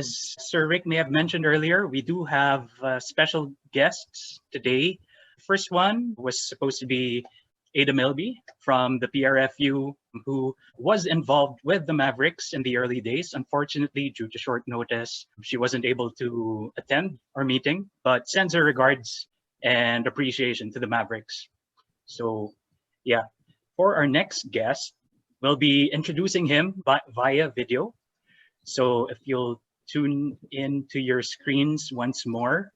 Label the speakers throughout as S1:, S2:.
S1: As Sir Rick may have mentioned earlier, we do have special guests today. First one was supposed to be Ada Milby from the PRFU, who was involved with the Mavericks in the early days. Unfortunately, due to short notice, she wasn't able to attend our meeting, but sends her regards and appreciation to the Mavericks. So, yeah, for our next guest, we'll be introducing him via video. So if you'll tune in to your screens once more.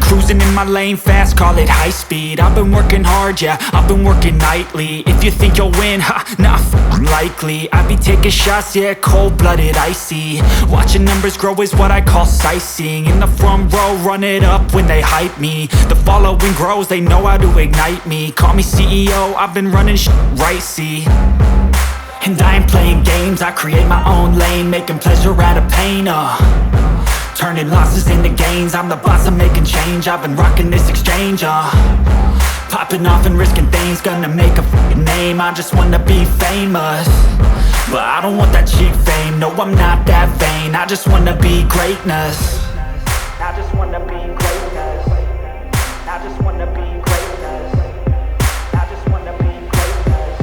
S2: Cruising in my lane fast, call it high speed. I've been working hard, yeah, I've been working nightly. If you think you'll win, ha, not likely. I be taking shots, yeah, cold-blooded, icy. Watching numbers grow is what I call sightseeing. In the front row, run it up when they hype me. The following grows, they know how to ignite me. Call me CEO, I've been running right, see. And I ain't playing games, I create my own lane, making pleasure out of pain, turning losses into gains. I'm the boss, I'm making change. I've been rocking this exchange, popping off and risking things. Gonna make a f***ing name. I just wanna be famous, but I don't want that cheap fame. No, I'm not that vain. I just wanna be greatness. I just wanna be greatness. I just wanna be greatness. I just wanna be greatness.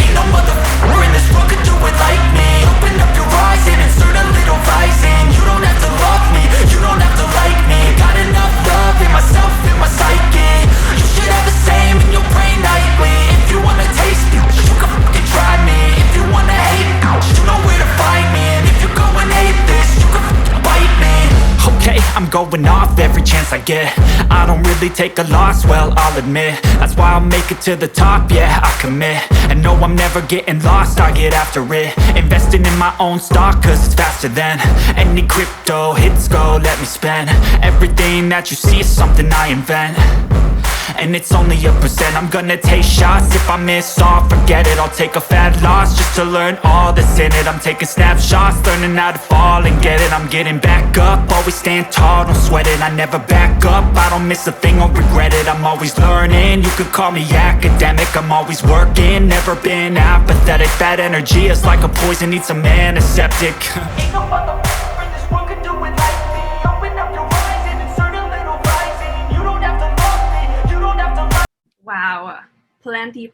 S2: Ain't no motherfucker in this world could do it like me. Open up your eyes and insert a little rising. You don't have to love me, you don't have to like me. Got enough love in myself, in my psyche. You should have the same in your brain nightly. If you wanna taste me, you can fucking try me. If you wanna hate, you know where to find me. And if you go and hate this, you can fucking bite me. Okay, I'm going off every chance I get. I don't really take a loss, well, I'll admit. That's why I'll make it to the top, yeah, I commit. And no, I'm never getting lost, I get after it. Investing in my own stock, cause it's faster than any crypto hits go, let me spend. Everything that you see is something I invent, and it's only a percent. I'm gonna take shots, if I miss all, forget it. I'll take a fat loss just to learn all that's in it. I'm taking snapshots, learning how to fall and get it. I'm getting back up, always stand tall, don't sweat it. I never back up, I don't miss a thing or regret it. I'm always learning, you could call me academic. I'm always working, never been apathetic. That energy is like a poison, needs some antiseptic. Ain't no motherfucker in this world could do it like me. Open up your eyes and insert a little rising. You don't have to love me, you don't have to like.
S3: Wow, plenty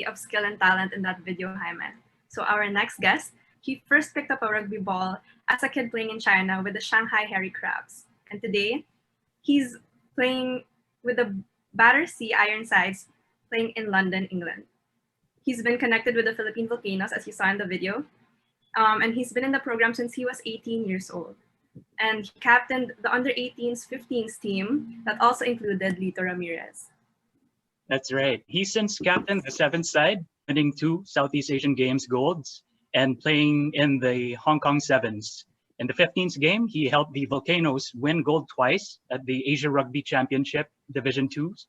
S3: of skill and talent in that video, Jaime. So our next guest, he first picked up a rugby ball as a kid playing in China with the Shanghai Hairy Crabs. And today, he's playing with the Battersea Ironsides, playing in London, England. He's been connected with the Philippine Volcanoes, as you saw in the video. And he's been in the program since he was 18 years old. And he captained the under-18s, 15s team that also included Lito Ramirez.
S1: That's right. He's since captained the 7th side, winning 2 Southeast Asian Games golds and playing in the Hong Kong Sevens. In the 15th game, he helped the Volcanoes win gold twice at the Asia Rugby Championship Division 2s,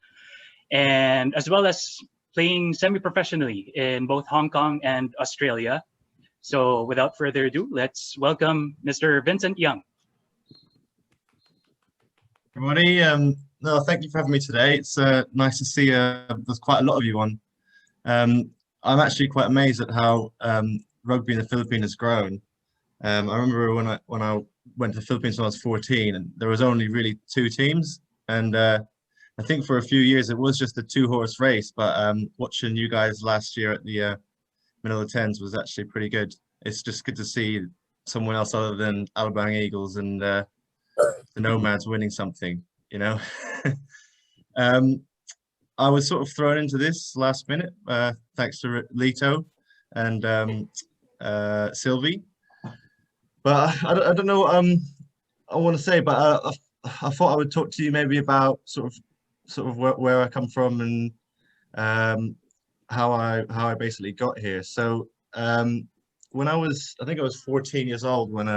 S1: and as well as playing semi-professionally in both Hong Kong and Australia. So without further ado, let's welcome Mr. Vincent Young.
S4: Everybody, no, thank you for having me today. It's nice to see there's quite a lot of you on. I'm actually quite amazed at how rugby in the Philippines has grown. I remember when I went to the Philippines when I was 14, and there was only really 2 teams, and I think for a few years it was just a 2-horse race. But watching you guys last year at the Manila Tens was actually pretty good. It's just good to see someone else other than Alabang Eagles and the Nomads winning something, you know. I was sort of thrown into this last minute, thanks to Lito and Sylvie. But I don't know what I want to say, but I thought I would talk to you maybe about sort of where I come from and how I basically got here. So when I think I was 14 years old when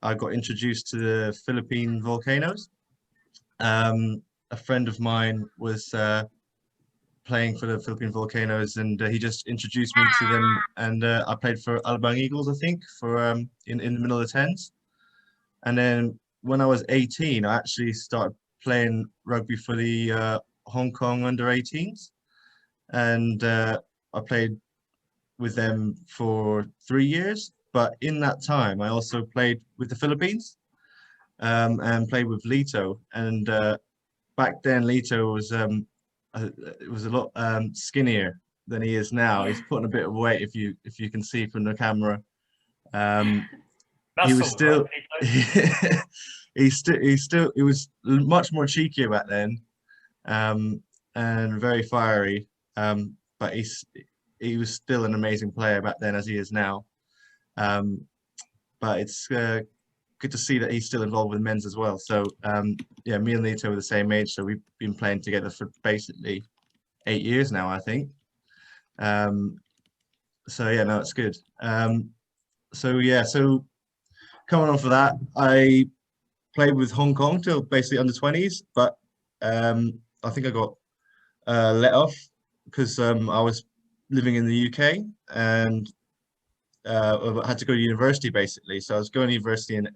S4: I got introduced to the Philippine volcanoes. A friend of mine was playing for the Philippine Volcanoes, and he just introduced me to them. And I played for Alabang Eagles, I think, for in the middle of the tens. And then when I was 18, I actually started playing rugby for the Hong Kong under 18s, and I played with them for 3 years. But in that time, I also played with the Philippines and played with Lito. And back then, Lito was a lot skinnier than he is now. He's putting a bit of weight if you can see from the camera. He was still he was much more cheekier back then, and very fiery. But he was still an amazing player back then as he is now. But it's good to see that he's still involved with men's as well. So yeah, me and Lito were the same age, so we've been playing together for basically 8 years now, I think. So yeah, no, it's good. So yeah, so coming on for that, I played with Hong Kong till basically under 20s, but I think I got let off because I was living in the UK and I had to go to university basically. So I was going to university in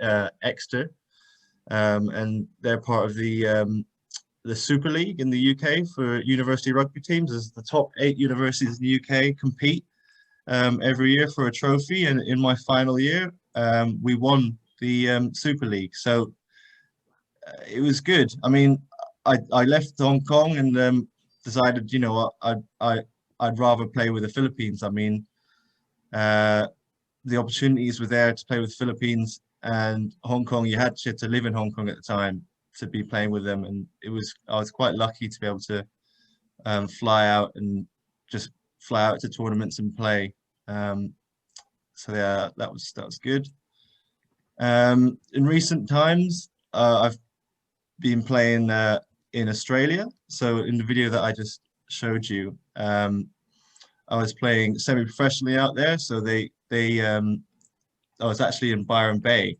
S4: Exeter, and they're part of the Super League in the UK for university rugby teams. As the top 8 universities in the UK compete every year for a trophy, and in my final year, we won the Super League. So it was good. I mean, I left Hong Kong and decided, you know what, I'd rather play with the Philippines. I mean, the opportunities were there to play with Philippines and Hong Kong. You had to live in Hong Kong at the time to be playing with them, and I was quite lucky to be able to fly out and just fly out to tournaments and play. So yeah, that was good. In recent times, I've been playing in Australia. So in the video that I just showed you, I was playing semi-professionally out there. So I was actually in Byron Bay.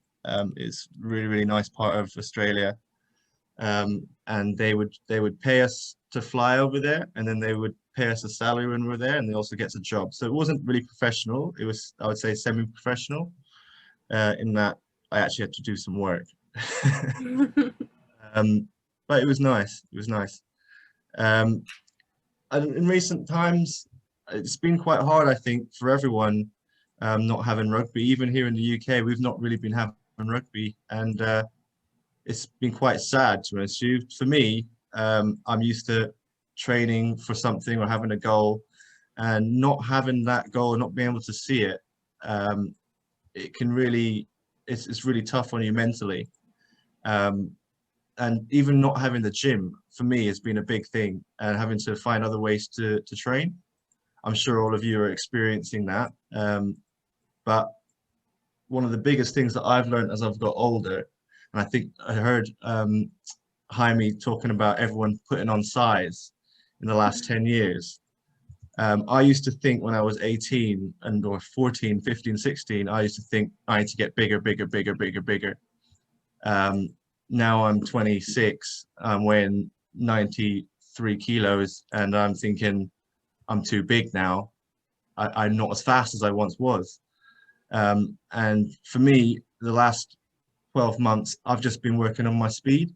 S4: It's a really nice part of Australia. And they would pay us to fly over there, and then they would pay us a salary when we're there, and they also get a job. So it wasn't really professional. It was, I would say, semi-professional, in that I actually had to do some work. But it was nice. It was nice. And in recent times, it's been quite hard, I think, for everyone not having rugby. Even here in the UK, we've not really been having rugby, and it's been quite sad, to be honest with you. For me, I'm used to training for something or having a goal, and not having that goal, not being able to see it, it can really, it's really tough on you mentally. And even not having the gym for me has been a big thing, and having to find other ways to train. I'm sure all of you are experiencing that. But one of the biggest things that I've learned as I've got older, and I think I heard Jaime talking about everyone putting on size in the last 10 years. I used to think when I was 18 and or 14, 15, 16, I used to think I need to get bigger, bigger, bigger, bigger, bigger. Now I'm 26, I'm weighing 93 kilos, and I'm thinking I'm too big now. I'm not as fast as I once was. And for me, the last 12 months, I've just been working on my speed.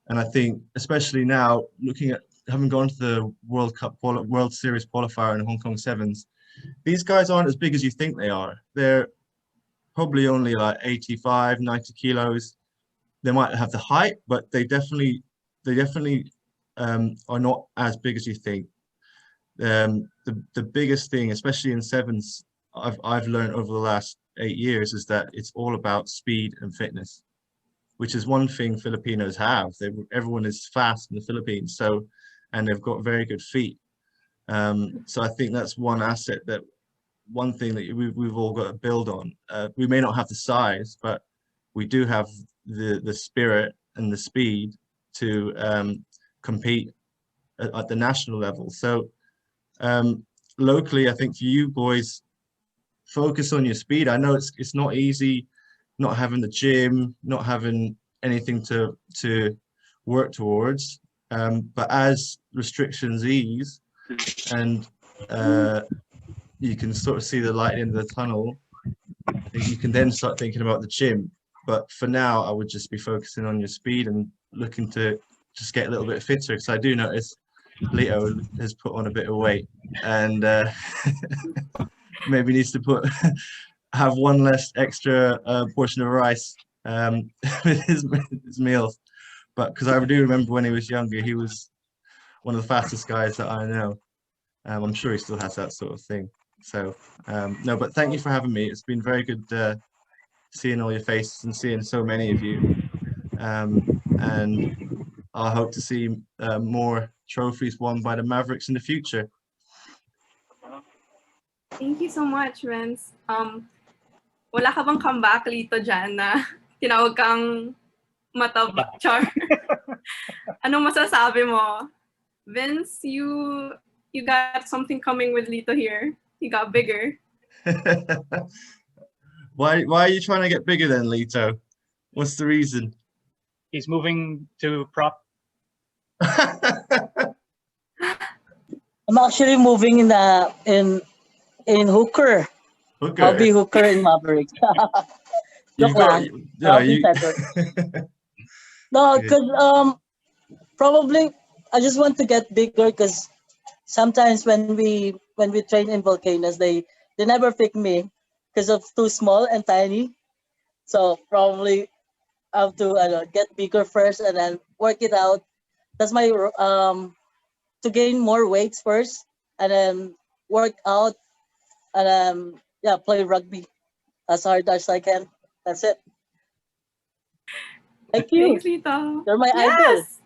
S4: And I think, especially now, looking at having gone to the World Series qualifier in Hong Kong Sevens, these guys aren't as big as you think they are. They're probably only like 85, 90 kilos. They might have the height, but they definitely are not as big as you think. The biggest thing, especially in sevens, I've learned over the last 8 years, is that it's all about speed and fitness, which is one thing Filipinos have. Everyone is fast in the Philippines, and they've got very good feet. So I think that's one asset, one thing that we've all got to build on. We may not have the size, but we do have the spirit and the speed to compete at the national level. So locally, I think for you boys, focus on your speed. I know it's not easy, not having the gym, not having anything to work towards. But as restrictions ease and you can sort of see the light at the end of the tunnel, you can then start thinking about the gym. But for now, I would just be focusing on your speed and looking to just get a little bit fitter, because I do notice Lito has put on a bit of weight and maybe needs to have one less extra portion of rice with his meals. But because I do remember when he was younger, he was one of the fastest guys that I know. I'm sure he still has that sort of thing. So no, but thank you for having me. It's been very good seeing all your faces and seeing so many of you. And I hope to see more trophies won by the Mavericks in the future.
S3: Thank you so much, Vince. Wala ka bang comeback, Lito, dyan na tinawag kang mataba, char? Anong masasabi mo? Vince, you got something coming with Lito here. He got bigger.
S4: Why are you trying to get bigger then, Lito? What's the reason?
S1: He's moving to prop.
S5: I'm actually moving in hooker.
S4: Hooker.
S5: I'll be hooker in Mavericks.
S4: You've
S5: Joke
S4: got,
S5: lang.
S4: no,
S5: I'll be
S4: you,
S5: setter. No,
S4: Yeah.
S5: because probably I just want to get bigger, because sometimes when we train in Volcanoes, they never pick me because of too small and tiny. So probably I have to get bigger first and then work it out. That's my to gain more weights first, and then work out, and then play rugby as hard as I can. That's it. Thank you.
S3: Thanks, Lito.
S5: You're my idol.
S3: Yes!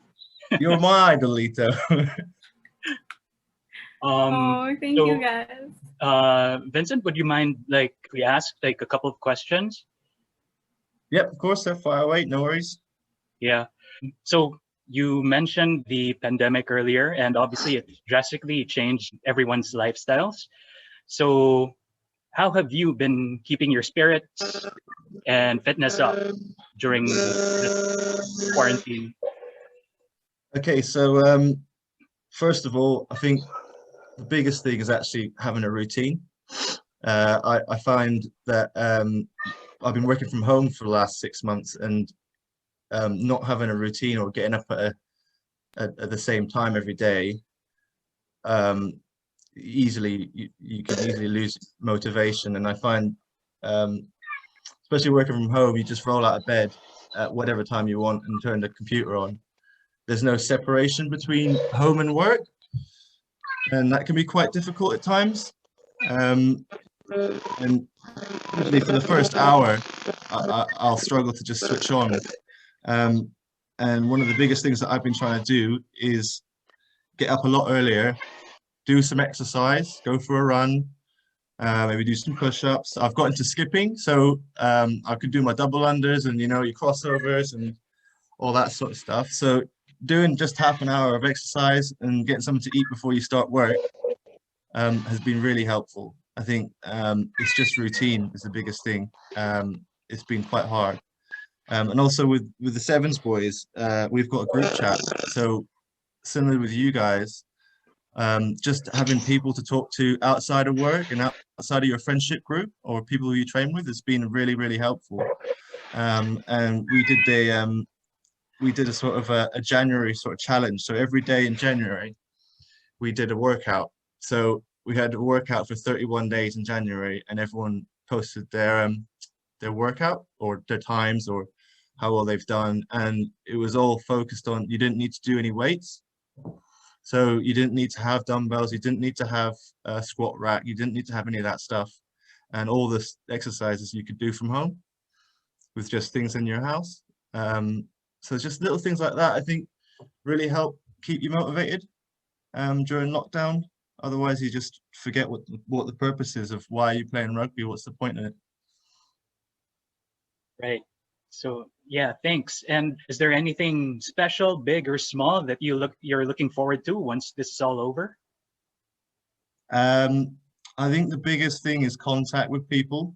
S4: You're my idol, Lito.
S3: Thank
S1: so,
S3: you, guys.
S1: Vincent, would you mind like we ask like a couple of questions?
S4: Yep, of course, they're far away. No worries.
S1: Yeah. So you mentioned the pandemic earlier, and obviously it drastically changed everyone's lifestyles. So how have you been keeping your spirits and fitness up during this quarantine?
S4: Okay, so first of all, I think the biggest thing is actually having a routine. I find that I've been working from home for the last 6 months, and not having a routine or getting up at the same time every day, you can easily lose motivation. And I find, especially working from home, you just roll out of bed at whatever time you want and turn the computer on. There's no separation between home and work, and that can be quite difficult at times. And usually for the first hour, I'll struggle to just switch on. And one of the biggest things that I've been trying to do is get up a lot earlier, do some exercise, go for a run, maybe do some push-ups. I've got into skipping, so I could do my double unders and your crossovers and all that sort of stuff. So doing just half an hour of exercise and getting something to eat before you start work has been really helpful. I think it's just routine is the biggest thing. It's been quite hard. And also with the Sevens boys, we've got a group chat. So similar with you guys, just having people to talk to outside of work and outside of your friendship group or people who you train with has been really, really helpful. And we did a sort of a January sort of challenge. So every day in January, we did a workout. So we had a workout for 31 days in January, and everyone posted their workout or their times or how well they've done. And it was all focused on, you didn't need to do any weights. So you didn't need to have dumbbells, you didn't need to have a squat rack, you didn't need to have any of that stuff. And all the exercises you could do from home with just things in your house. So just little things like that, I think, really help keep you motivated during lockdown. Otherwise, you just forget what the purpose is of why you're playing rugby. What's the point in it?
S1: Right. So yeah, thanks. And is there anything special, big or small, that you're looking forward to once this is all over?
S4: I'm I think the biggest thing is contact with people.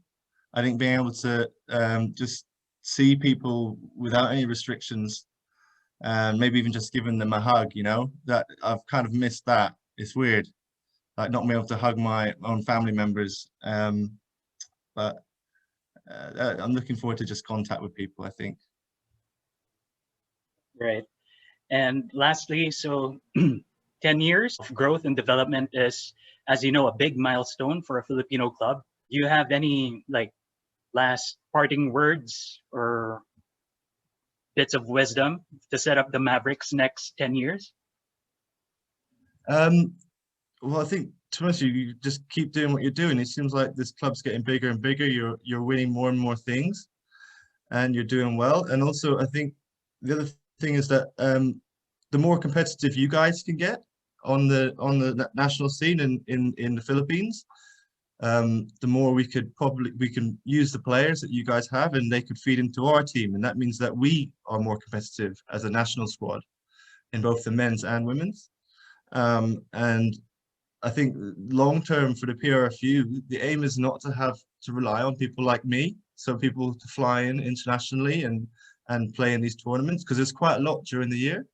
S4: I think being able to just see people without any restrictions, and maybe even just giving them a hug, you know, that I've kind of missed that. It's weird, like not being able to hug my own family members. But I'm looking forward to just contact with people, I think.
S1: Right. And lastly, so 10 years of growth and development is, as you know, a big milestone for a Filipino club. Do you have any like last parting words or bits of wisdom to set up the Mavericks next 10 years?
S4: Well, I think to be honest, you just keep doing what you're doing. It seems like this club's getting bigger and bigger. You're winning more and more things, and you're doing well. And also, I think the other thing is that the more competitive you guys can get on the national scene in the Philippines, the more we can use the players that you guys have, and they could feed into our team, and that means that we are more competitive as a national squad in both the men's and women's. And I think long term for the PRFU, the aim is not to have to rely on people like me, so people to fly in internationally and play in these tournaments, because there's quite a lot during the year,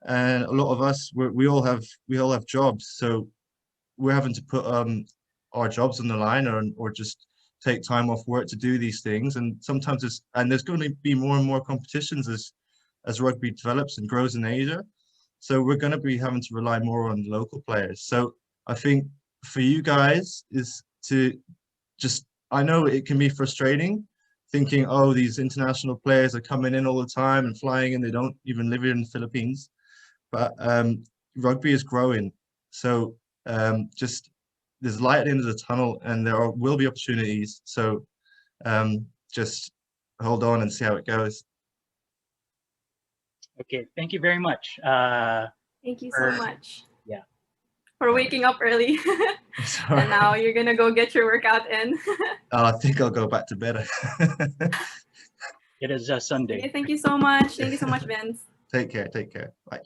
S4: and a lot of us we all have jobs, so we're having to put our jobs on the line, or just take time off work to do these things. And sometimes there's going to be more and more competitions as rugby develops and grows in Asia, so we're going to be having to rely more on local players. So I think for you guys is to just, I know it can be frustrating thinking, oh, these international players are coming in all the time and flying in, they don't even live here in the Philippines. But rugby is growing. So just there's light at the end of the tunnel, and will be opportunities. So just hold on and see how it goes.
S1: Okay, thank you very much.
S3: Thank you so much.
S1: Yeah.
S3: For waking up early.
S4: Sorry.
S3: And now you're gonna go get your workout in.
S4: I think I'll go back to bed.
S1: It is a Sunday.
S3: Okay, thank you so much. Thank you so much, Vince.
S4: Take care. Bye.